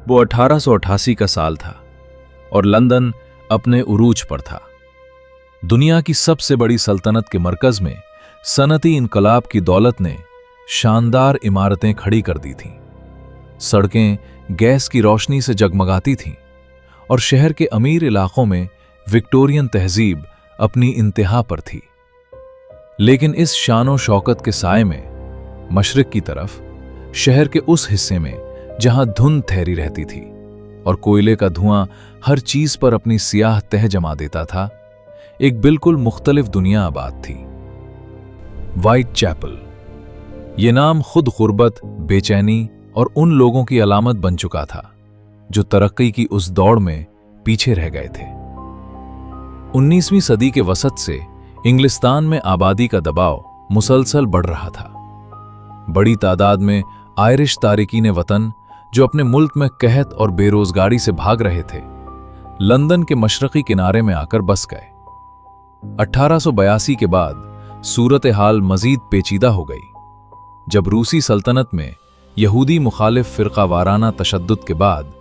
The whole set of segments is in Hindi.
वो 1888 का साल था और लंदन अपने उरूज पर था। दुनिया की सबसे बड़ी सल्तनत के मरकज में सनती इनकलाब की दौलत ने शानदार इमारतें खड़ी कर दी थीं। सड़कें गैस की रोशनी से जगमगाती थीं और शहर के अमीर इलाकों में विक्टोरियन तहजीब अपनी इंतहा पर थी। लेकिन इस शानो शौकत के साए में मशरिक की तरफ, शहर के उस हिस्से में जहां धुंध ठहरी रहती थी और कोयले का धुआं हर चीज पर अपनी सियाह तह जमा देता था, एक बिल्कुल मुख्तलिफ दुनिया आबाद थी। Whitechapel. ये नाम खुद गुर्बत, बेचैनी और उन लोगों की अलामत बन चुका था जो तरक्की की उस दौड़ में पीछे रह गए थे। 19वीं सदी के वसत से इंग्लिस्तान में आबादी का दबाव मुसलसल बढ़ रहा था। बड़ी तादाद में आयरिश तारिकीन वतन जो अपने मुल्क में कहत और बेरोजगारी से भाग रहे थे, लंदन के मशरकी किनारे में आकर बस गए। 1882 के बाद सूरत हाल मजीद पेचीदा हो गई जब रूसी सल्तनत में यहूदी मुखालिफ फिरका वाराना तशद्दुद के बाद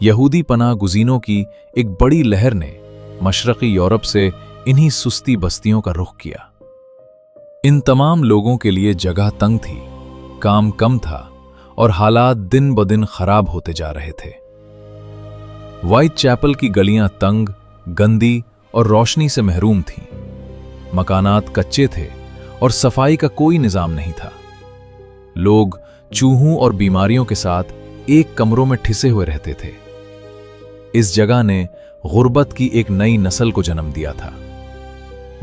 यहूदी पनाह गुज़ीनों की एक बड़ी लहर ने मशरकी यूरोप से इन्हीं सुस्ती बस्तियों का रुख किया। इन तमाम लोगों के लिए जगह तंग थी, काम कम था और हालात दिन ब दिन खराब होते जा रहे थे। व्हाइट चैपल की गलियां तंग, गंदी और रोशनी से महरूम थीं। मकानात कच्चे थे और सफाई का कोई निजाम नहीं था। लोग चूहों और बीमारियों के साथ एक कमरों में ठिसे हुए रहते थे। इस जगह ने गुर्बत की एक नई नस्ल को जन्म दिया था।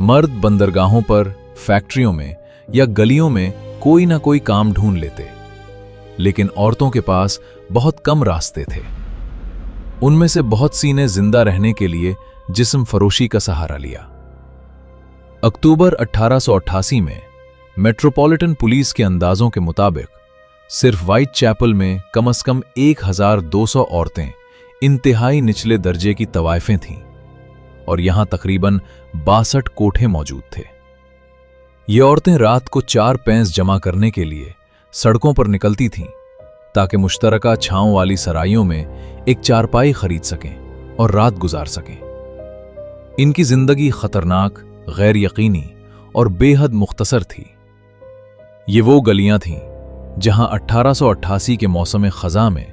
मर्द बंदरगाहों पर, फैक्ट्रियों में या गलियों में कोई ना कोई काम ढूंढ लेते, लेकिन औरतों के पास बहुत कम रास्ते थे। उनमें से बहुत सी ने जिंदा रहने के लिए जिस्म फरोशी का सहारा लिया। अक्टूबर 1888 में मेट्रोपॉलिटन पुलिस के अंदाजों के मुताबिक सिर्फ व्हाइट चैपल में कम से कम 1200 औरतें इंतहाई निचले दर्जे की तवाइफें थीं और यहां तकरीबन 62 कोठे मौजूद थे। ये औरतें रात को 4 पैंस जमा करने के लिए सड़कों पर निकलती थीं ताकि मुश्तरका छांव वाली सराइयों में एक चारपाई खरीद सकें और रात गुजार सकें। इनकी जिंदगी खतरनाक, गैर यकीनी और बेहद मुख्तसर थी। ये वो गलियां थीं जहां 1888 के मौसम खज़ा में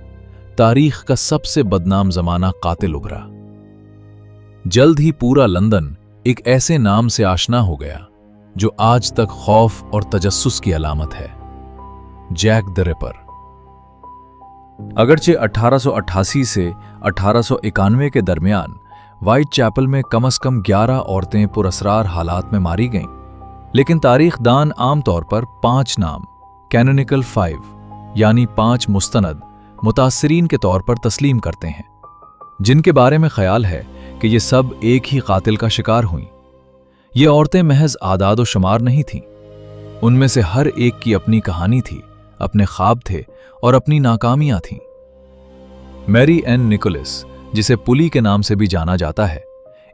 तारीख का सबसे बदनाम जमाना कातिल उभरा। जल्द ही पूरा लंदन एक ऐसे नाम से आशना हो गया जो आज तक खौफ और तजस्सुस की अलामत है, जैक द रिपर। अगरचे 1888 से 1891 के दरमियान व्हाइट चैपल में कम से कम 11 औरतें पुरअसरार हालात में मारी गईं, लेकिन तारीखदान आमतौर पर 5 नाम, कैनोनिकल 5 यानी 5 मुस्तनद मुतासिरीन के तौर पर तस्लीम करते हैं, जिनके बारे में ख्याल है कि ये सब एक ही कातिल का शिकार हुईं। ये औरतें महज आदाद व शुमार नहीं थीं। उनमें से हर एक की अपनी कहानी थी, अपने ख्वाब थे और अपनी नाकामियां थीं। मैरी एन निकोलस, जिसे पुली के नाम से भी जाना जाता है,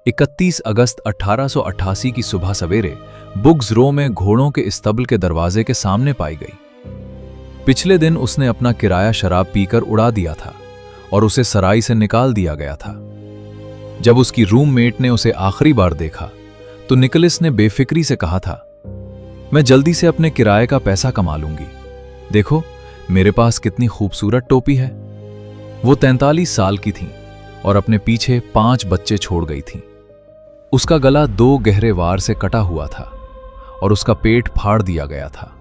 31 अगस्त 1888 की सुबह सवेरे बुग्स रो में घोड़ों के इस्तबल के दरवाजे के सामने पाई गई। पिछले दिन उसने अपना किराया शराब पीकर उड़ा दिया था और उसे सराय से निकाल दिया गया था। जब उसकी रूममेट ने उसे आखिरी बार देखा तो निकोलस ने बेफिक्री से कहा था, मैं जल्दी से अपने किराए का पैसा कमा लूंगी, देखो मेरे पास कितनी खूबसूरत टोपी है। वो 43 साल की थी और अपने पीछे 5 बच्चे छोड़ गई थी। उसका गला 2 गहरे वार से कटा हुआ था और उसका पेट फाड़ दिया गया था।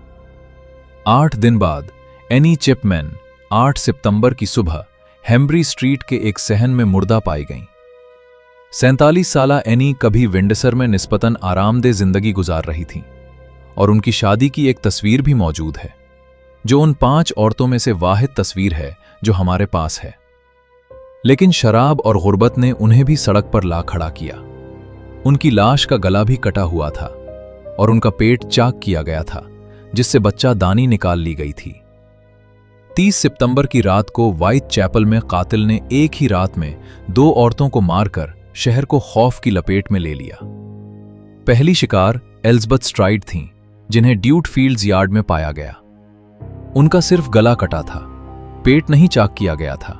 8 दिन बाद एनी चिपमैन 8 सितंबर की सुबह हेम्ब्री स्ट्रीट के एक सहन में मुर्दा पाई गईं। 47 साला एनी कभी विंडसर में निस्बतन आरामदेह जिंदगी गुजार रही थीं और उनकी शादी की एक तस्वीर भी मौजूद है, जो उन 5 औरतों में से वाहिद तस्वीर है जो हमारे पास है। लेकिन शराब और गुर्बत ने उन्हें भी सड़क पर ला खड़ा किया। उनकी लाश का गला भी कटा हुआ था और उनका पेट चाक किया गया था, जिससे बच्चा दानी निकाल ली गई थी। 30 सितंबर की रात को व्हाइट चैपल में कातिल ने एक ही रात में 2 औरतों को मारकर शहर को खौफ की लपेट में ले लिया। पहली शिकार एलिज़ाबेथ स्ट्राइड थीं, जिन्हें ड्यूट फील्ड्स यार्ड में पाया गया। उनका सिर्फ गला कटा था, पेट नहीं चाक किया गया था।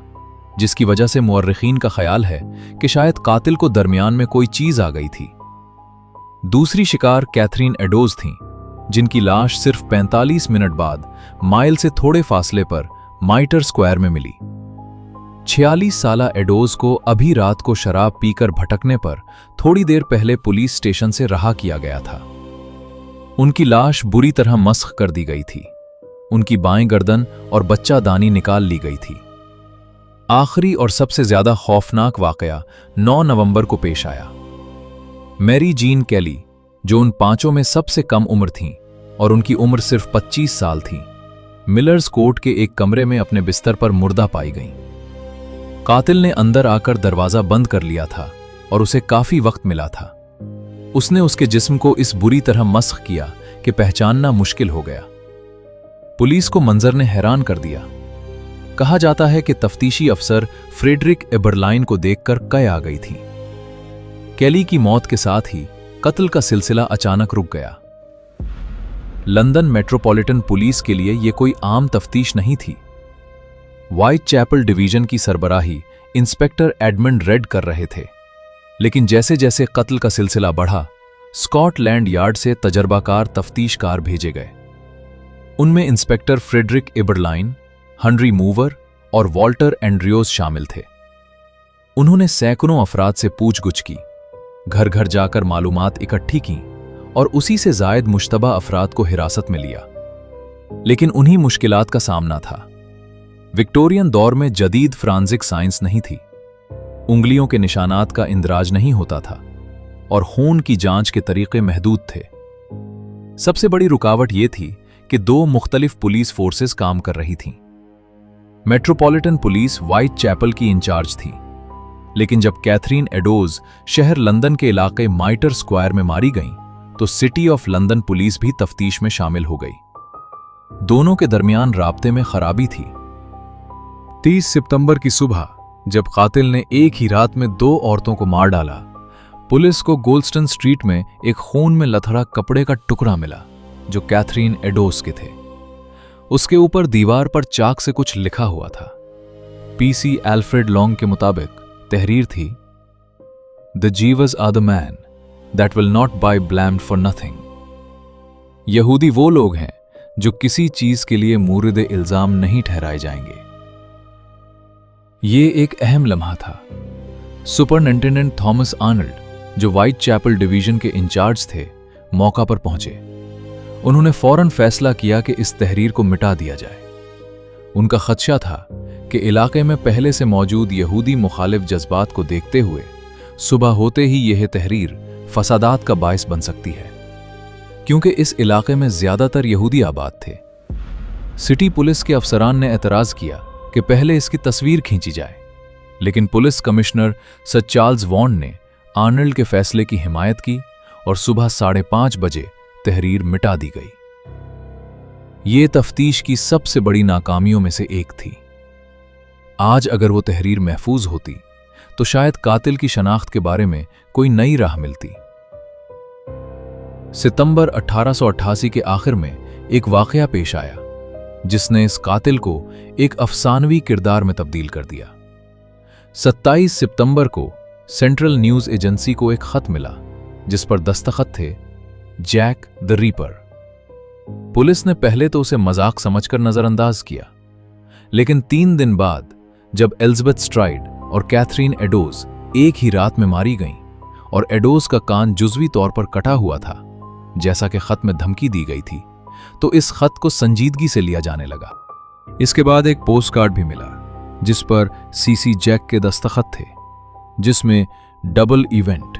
जिसकी वजह से मुअर्रिखीन का ख्याल है कि शायद कातिल को दरमियान में कोई चीज आ गई थी। दूसरी शिकार कैथरीन एडोज थीं, जिनकी लाश सिर्फ 45 मिनट बाद माइल से थोड़े फासले पर माइटर स्क्वायर में मिली। 46 साला एडोज को अभी रात को शराब पीकर भटकने पर थोड़ी देर पहले पुलिस स्टेशन से रहा किया गया था। उनकी लाश बुरी तरह मस्ख कर दी गई थी। उनकी बाएं गर्दन और बच्चादानी निकाल ली गई थी। आखिरी और सबसे ज्यादा खौफनाक वाकया 9 नवंबर को पेश आया। मैरी जीन कैली, जो उन पांचों में सबसे कम उम्र थीं और उनकी उम्र सिर्फ 25 साल थी, मिलर्स कोर्ट के एक कमरे में अपने बिस्तर पर मुर्दा पाई गईं। कातिल ने अंदर आकर दरवाजा बंद कर लिया था और उसे काफी वक्त मिला था। उसने उसके जिस्म को इस बुरी तरह मस्ख किया कि पहचानना मुश्किल हो गया। पुलिस को मंजर ने हैरान कर दिया। कहा जाता है कि तफ्तीशी अफसर फ्रेडरिक एबरलाइन को देखकर कै आ गई थी। कैली की मौत के साथ ही कत्ल का सिलसिला अचानक रुक गया। लंदन मेट्रोपॉलिटन पुलिस के लिए यह कोई आम तफ्तीश नहीं थी। व्हाइट चैपल डिवीजन की सरबराही इंस्पेक्टर एडमंड रेड कर रहे थे, लेकिन जैसे जैसे कत्ल का सिलसिला बढ़ा, स्कॉटलैंड यार्ड से तजर्बाकार तफ्तीशकार भेजे गए। उनमें इंस्पेक्टर फ्रेडरिक एबरलाइन, हनरी मूवर और वॉल्टर एंड्रियोज शामिल थे। उन्होंने सैकड़ों अफराद से पूछगुछ की, घर घर जाकर मालूमात इकट्ठी की और उसी से जायद मुश्तबा अफराद को हिरासत में लिया। लेकिन उन्हीं मुश्किलात का सामना था। विक्टोरियन दौर में जदीद फ्रांजिक साइंस नहीं थी, उंगलियों के निशानात का इंदराज नहीं होता था और खून की जांच के तरीके महदूद थे। सबसे बड़ी रुकावट यह थी कि 2 मुख्तलिफ पुलिस फोर्सेस काम कर रही थीं। मेट्रोपॉलिटन पुलिस व्हाइट चैपल की इंचार्ज थी, लेकिन जब कैथरीन एडोज शहर लंदन के इलाके माइटर स्क्वायर में मारी गईं, तो सिटी ऑफ लंदन पुलिस भी तफ्तीश में शामिल हो गई। दोनों के दरमियान राब्ते में खराबी थी। 30 सितंबर की सुबह जब कातिल ने एक ही रात में 2 औरतों को मार डाला, पुलिस को गोल्डस्टन स्ट्रीट में एक खून में लथड़ा कपड़े का टुकड़ा मिला जो कैथरीन एडोज के थे। उसके ऊपर दीवार पर चाक से कुछ लिखा हुआ था। पीसी एल्फ्रेड लॉन्ग के मुताबिक तहरीर थी, the Juwes are the man that will not by blamed for nothing. यहूदी वो लोग हैं जो किसी चीज के लिए मूरिद इल्जाम नहीं ठहराए जाएंगे। ये एक अहम लम्हा था। सुपरिटेंडेंट थॉमस आर्नल्ड, जो व्हाइट चैपल डिवीजन के इंचार्ज थे, मौका पर पहुंचे। उन्होंने फौरन फैसला किया कि इस तहरीर को मिटा दिया जाए। उनका खदशा था कि इलाके में पहले से मौजूद यहूदी मुखालिफ जज्बात को देखते हुए सुबह होते ही यह तहरीर फसादात का बायस बन सकती है, क्योंकि इस इलाके में ज्यादातर यहूदी आबाद थे। सिटी पुलिस के अफसरान ने एतराज किया कि पहले इसकी तस्वीर खींची जाए, लेकिन पुलिस कमिश्नर सर चार्ल्स वॉन्ड ने आर्नल्ड के फैसले की हिमायत की और सुबह 5:30 बजे तहरीर मिटा दी गई। ये तफ्तीश की सबसे बड़ी नाकामियों में से एक थी। आज अगर वो तहरीर महफूज होती तो शायद कातिल की शनाख्त के बारे में कोई नई राह मिलती। सितंबर 1888 के आखिर में एक वाकया पेश आया जिसने इस कातिल को एक अफसानवी किरदार में तब्दील कर दिया। 27 सितंबर को सेंट्रल न्यूज एजेंसी को एक खत मिला जिस पर दस्तखत थे जैक द रीपर। पुलिस ने पहले तो उसे मजाक समझकर नजरअंदाज किया, लेकिन 3 दिन बाद जब एलिजाबेथ स्ट्राइड और कैथरीन एडोज एक ही रात में मारी गईं और एडोज का कान जुज़वी तौर पर कटा हुआ था, जैसा कि खत में धमकी दी गई थी, तो इस खत को संजीदगी से लिया जाने लगा। इसके बाद एक पोस्ट कार्ड भी मिला जिस पर सीसी जैक के दस्तखत थे, जिसमें डबल इवेंट,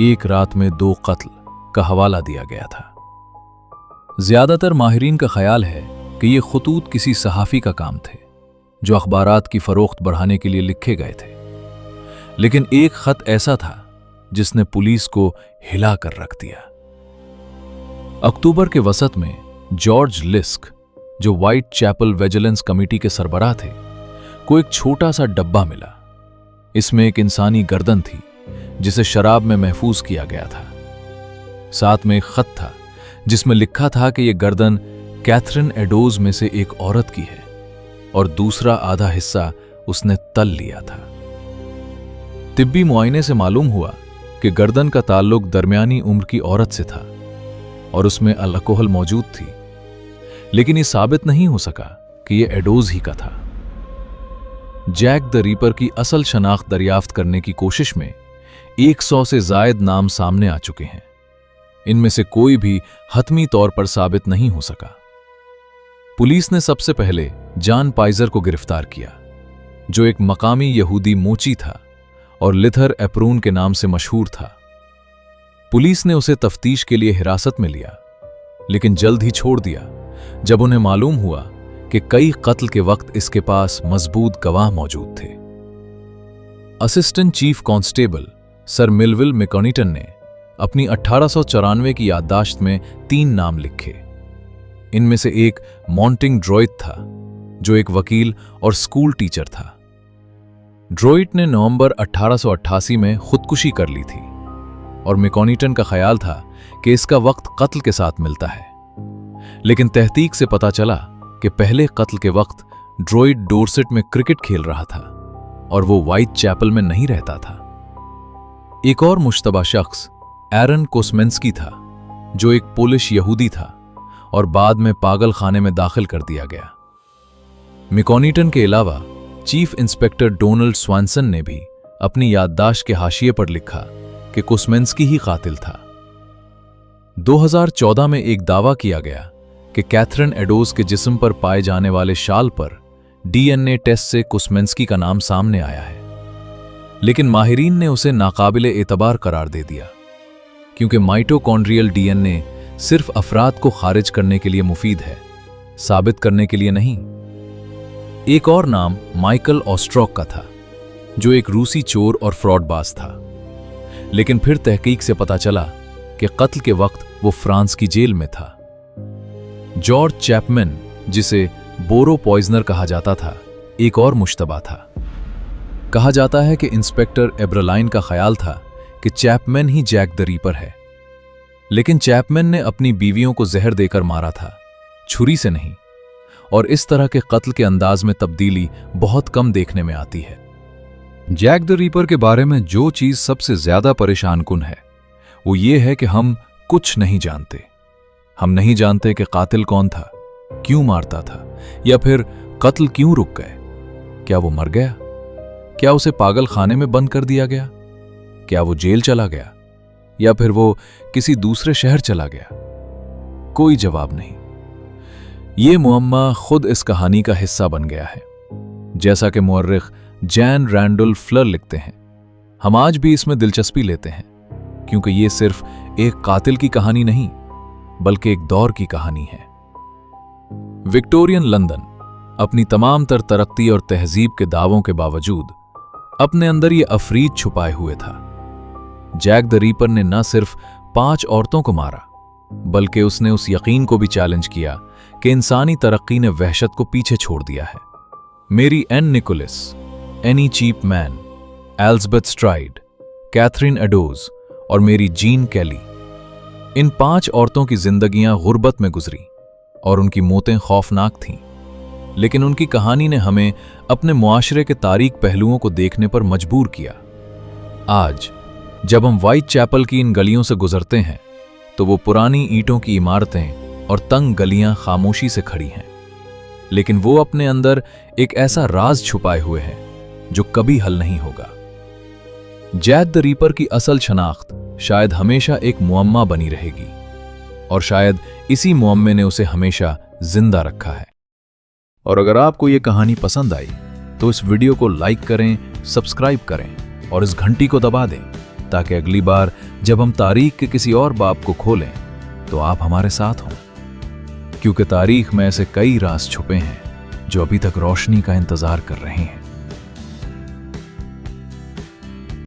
एक रात में 2 कत्ल का हवाला दिया गया था। ज्यादातर माहिरीन का ख्याल है कि ये खतूत किसी सहाफ़ी का काम थे जो अखबारात की फरोख्त बढ़ाने के लिए लिखे गए थे, लेकिन एक खत ऐसा था जिसने पुलिस को हिला कर रख दिया। अक्टूबर के वसत में जॉर्ज लिस्क, जो व्हाइट चैपल विजिलेंस कमेटी के सरबराह थे, को एक छोटा सा डब्बा मिला। इसमें एक इंसानी गर्दन थी जिसे शराब में महफूज किया गया था। साथ में एक खत था जिसमें लिखा था कि यह गर्दन कैथरीन एडोज में से एक औरत की है और दूसरा आधा हिस्सा उसने तल लिया था। तिब्बी मुआयने से मालूम हुआ कि गर्दन का ताल्लुक दरमियानी उम्र की औरत से था और उसमें अल्कोहल मौजूद थी, लेकिन यह साबित नहीं हो सका कि यह एडोज ही का था। जैक द रीपर की असल शनाख्त दरियाफ्त करने की कोशिश में 100 से जायद नाम सामने आ चुके हैं। इनमें से कोई भी हतमी तौर पर साबित नहीं हो सका। पुलिस ने सबसे पहले जॉन पाइजर को गिरफ्तार किया, जो एक मकामी यहूदी मोची था और लिथर एप्रून के नाम से मशहूर था। पुलिस ने उसे तफ्तीश के लिए हिरासत में लिया, लेकिन जल्द ही छोड़ दिया जब उन्हें मालूम हुआ कि कई कत्ल के वक्त इसके पास मजबूत गवाह मौजूद थे। Assistant chief constable sir Melville Macnaghten ने अपनी 1894 की याददाश्त में 3 नाम लिखे। इनमें से एक मॉन्टिंग ड्रॉइट था, जो एक वकील और स्कूल टीचर था। ड्रॉइट ने नवंबर 1888 में खुदकुशी कर ली थी और मैकोनिटन का ख्याल था कि इसका वक्त कत्ल के साथ मिलता है, लेकिन तहकीक से पता चला कि पहले कत्ल के वक्त ड्रॉइट डोरसेट में क्रिकेट खेल रहा था और वो व्हाइट चैपल में नहीं रहता था। एक और मुश्तबा शख्स एरन कोस्मेंस्की था, जो एक पोलिश यहूदी था और बाद में पागल खाने में दाखिल कर दिया गया। मैकोनिटन के अलावा चीफ इंस्पेक्टर डोनाल्ड स्वानसन ने भी अपनी याददाश्त के हाशिए पर लिखा कि कोस्मेंस्की ही कातिल था। 2014 में एक दावा किया गया कि कैथरीन एडोज के जिस्म पर पाए जाने वाले शाल पर डीएनए टेस्ट से कोस्मेंस्की का नाम सामने आया है, लेकिन माहिरीन ने उसे नाकाबिले एतबार करार दे दिया, क्योंकि माइटोकॉन्ड्रियल डीएनए सिर्फ अफराद को खारिज करने के लिए मुफीद है, साबित करने के लिए नहीं। एक और नाम माइकल ऑस्ट्रॉक का था, जो एक रूसी चोर और फ्रॉडबाज था, लेकिन फिर तहकीक से पता चला कि कत्ल के वक्त वो फ्रांस की जेल में था। जॉर्ज चैपमैन, जिसे बोरो पॉइजनर कहा जाता था, एक और मुश्तबा था। कहा जाता है कि इंस्पेक्टर एब्रलाइन का ख्याल था कि चैपमैन ही जैक द रीपर है, लेकिन चैपमैन ने अपनी बीवियों को जहर देकर मारा था, छुरी से नहीं, और इस तरह के कत्ल के अंदाज में तब्दीली बहुत कम देखने में आती है। जैक द रीपर के बारे में जो चीज सबसे ज्यादा परेशान कुन है, वो ये है कि हम कुछ नहीं जानते। हम नहीं जानते कि कातिल कौन था, क्यों मारता था, या फिर कत्ल क्यों रुक गए। क्या वो मर गया? क्या उसे पागल खाने में बंद कर दिया गया? क्या वो जेल चला गया, या फिर वो किसी दूसरे शहर चला गया? कोई जवाब नहीं। ये मुअम्मा खुद इस कहानी का हिस्सा बन गया है। जैसा कि मुअर्रिख जैन रैंडोल्फ फ्लर लिखते हैं, हम आज भी इसमें दिलचस्पी लेते हैं, क्योंकि ये सिर्फ एक कातिल की कहानी नहीं, बल्कि एक दौर की कहानी है। विक्टोरियन लंदन अपनी तमाम तर तरक्की और तहजीब के दावों के बावजूद अपने अंदर ये अफरीद छुपाए हुए था। जैक द रीपर ने न सिर्फ 5 औरतों को मारा, बल्कि उसने उस यकीन को भी चैलेंज किया कि इंसानी तरक्की ने वहशत को पीछे छोड़ दिया है। Mary Ann Nichols, Annie Chapman, Elizabeth Stride, Catherine Eddowes और मेरी जीन कैली, इन 5 औरतों की जिंदगियां गुर्बत में गुजरी और उनकी मौतें खौफनाक थीं, लेकिन उनकी कहानी ने हमें अपने मुआशरे के तारीक पहलुओं को देखने पर मजबूर किया। आज जब हम व्हाइट चैपल की इन गलियों से गुजरते हैं, तो वो पुरानी ईंटों की इमारतें और तंग गलियां खामोशी से खड़ी हैं, लेकिन वो अपने अंदर एक ऐसा राज छुपाए हुए हैं जो कभी हल नहीं होगा। जैक द रीपर की असल शनाख्त शायद हमेशा एक मुअम्मा बनी रहेगी, और शायद इसी मुअम्मे ने उसे हमेशा जिंदा रखा है। और अगर आपको ये कहानी पसंद आई तो इस वीडियो को लाइक करें, सब्सक्राइब करें और इस घंटी को दबा दें, ताकि अगली बार जब हम तारीख के किसी और बाब को खोलें तो आप हमारे साथ हों, क्योंकि तारीख में ऐसे कई राज छुपे हैं जो अभी तक रोशनी का इंतजार कर रहे हैं।